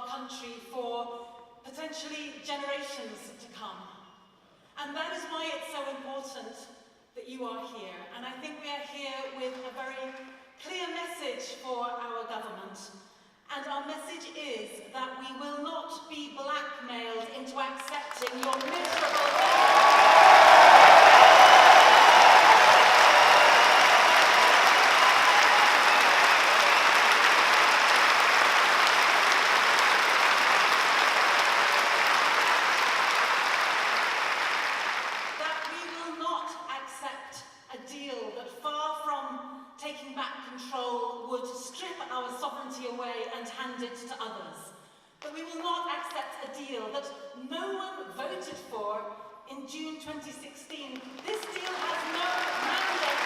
our country for potentially generations to come. And that is why it's so important that you are here. And I think we are here with a very clear message for our government. And our message is that we will not be blackmailed into accepting your miserable away and hand it to others. But we will not accept a deal that no one voted for in June 2016. This deal has no mandate.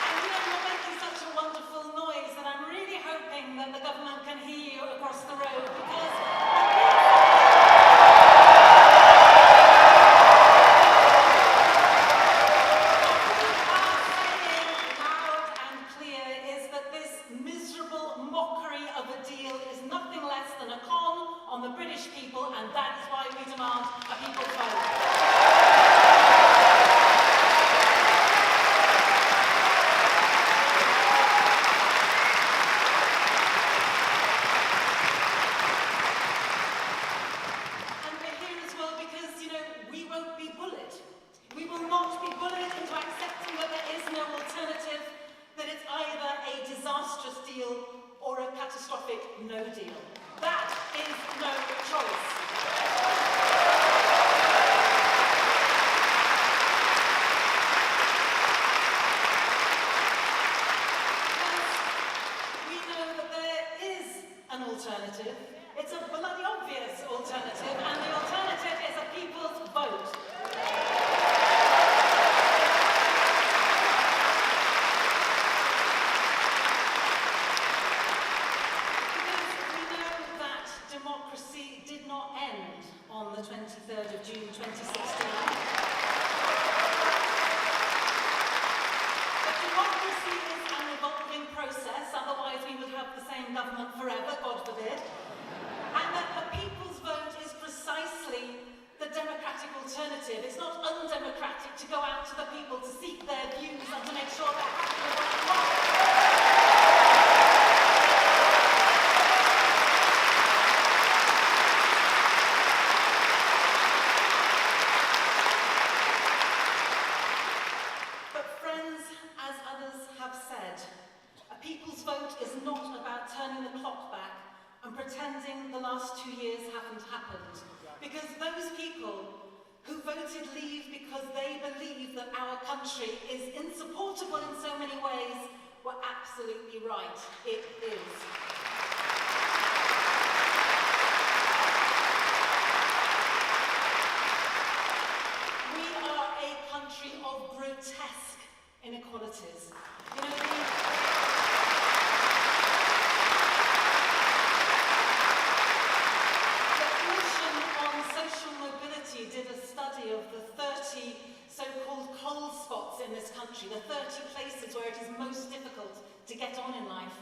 And you're making such a wonderful noise that I'm really hoping that the government can hear you across the road, because on the British people, and that is why we demand a people's vote. And we're here as well because, we won't be bullied. We will not be bullied into accepting that there is no alternative, that it's either a disastrous deal or a catastrophic no deal. That is no choice. We know that there is an alternative. It's a bloody obvious alternative, and the alternative is a people's vote. Democracy did not end on the 23rd of June 2016. But democracy is an evolving process, otherwise we would have the same government forever, God forbid. And that the people's vote is precisely the democratic alternative. It's not undemocratic to go out to the people to seek their views and to make sure they're happy with what they want. People's vote is not about turning the clock back and pretending the last 2 years haven't happened. Because those people who voted leave because they believe that our country is insupportable in so many ways were absolutely right. It is. We are a country of grotesque inequalities. Did a study of the 30 so-called cold spots in this country, the 30 places where it is most difficult to get on in life.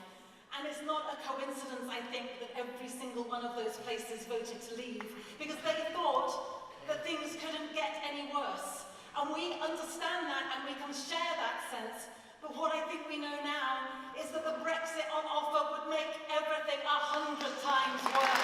And it's not a coincidence, I think, that every single one of those places voted to leave, because they thought that things couldn't get any worse. And we understand that, and we can share that sense. But what I think we know now is that the Brexit on offer would make everything 100 times worse.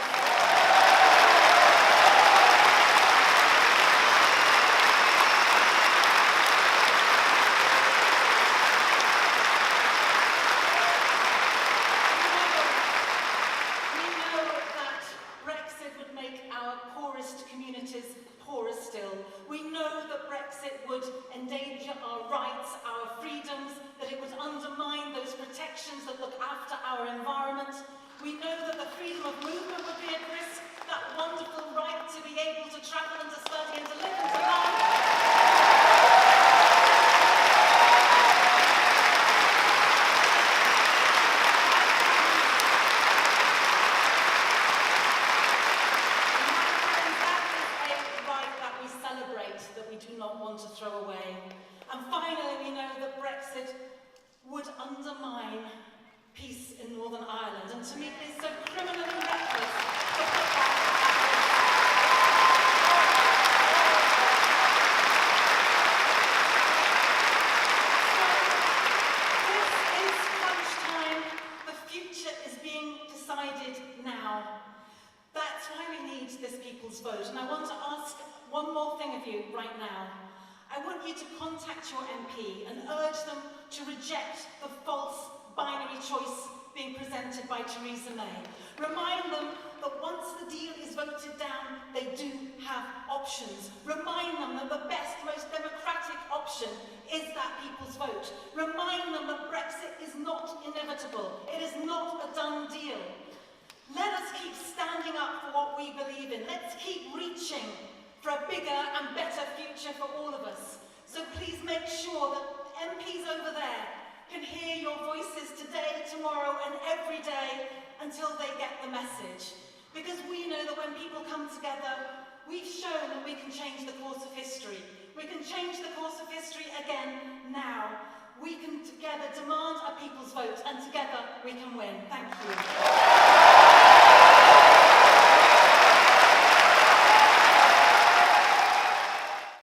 Communities poorer still. We know that Brexit would endanger our rights, our freedoms, that it would undermine those protections that look after our environment. We know that the freedom of movement would be at risk, that wonderful right to be able to travel and to study and to live and to love. do not want to throw away. And finally, we know that Brexit would undermine peace in Northern Ireland, and to me it is so criminally reckless to put that so this is crunch time. The future is being decided now. That's why we need this people's vote, and I want to ask one more thing of you right now. I want you to contact your MP and urge them to reject the false binary choice being presented by Theresa May. Remind them that once the deal is voted down, they do have options. Remind them that the best, most democratic option is that people's vote. Remind them that Brexit is not inevitable. It is not a done deal. Let us keep standing up for what we believe in. Let's keep reaching for a bigger and better future for all of us. So please make sure that MPs over there can hear your voices today, tomorrow, and every day until they get the message. Because we know that when people come together, we've shown that we can change the course of history. We can change the course of history again now. We can together demand a people's vote, and together we can win. Thank you.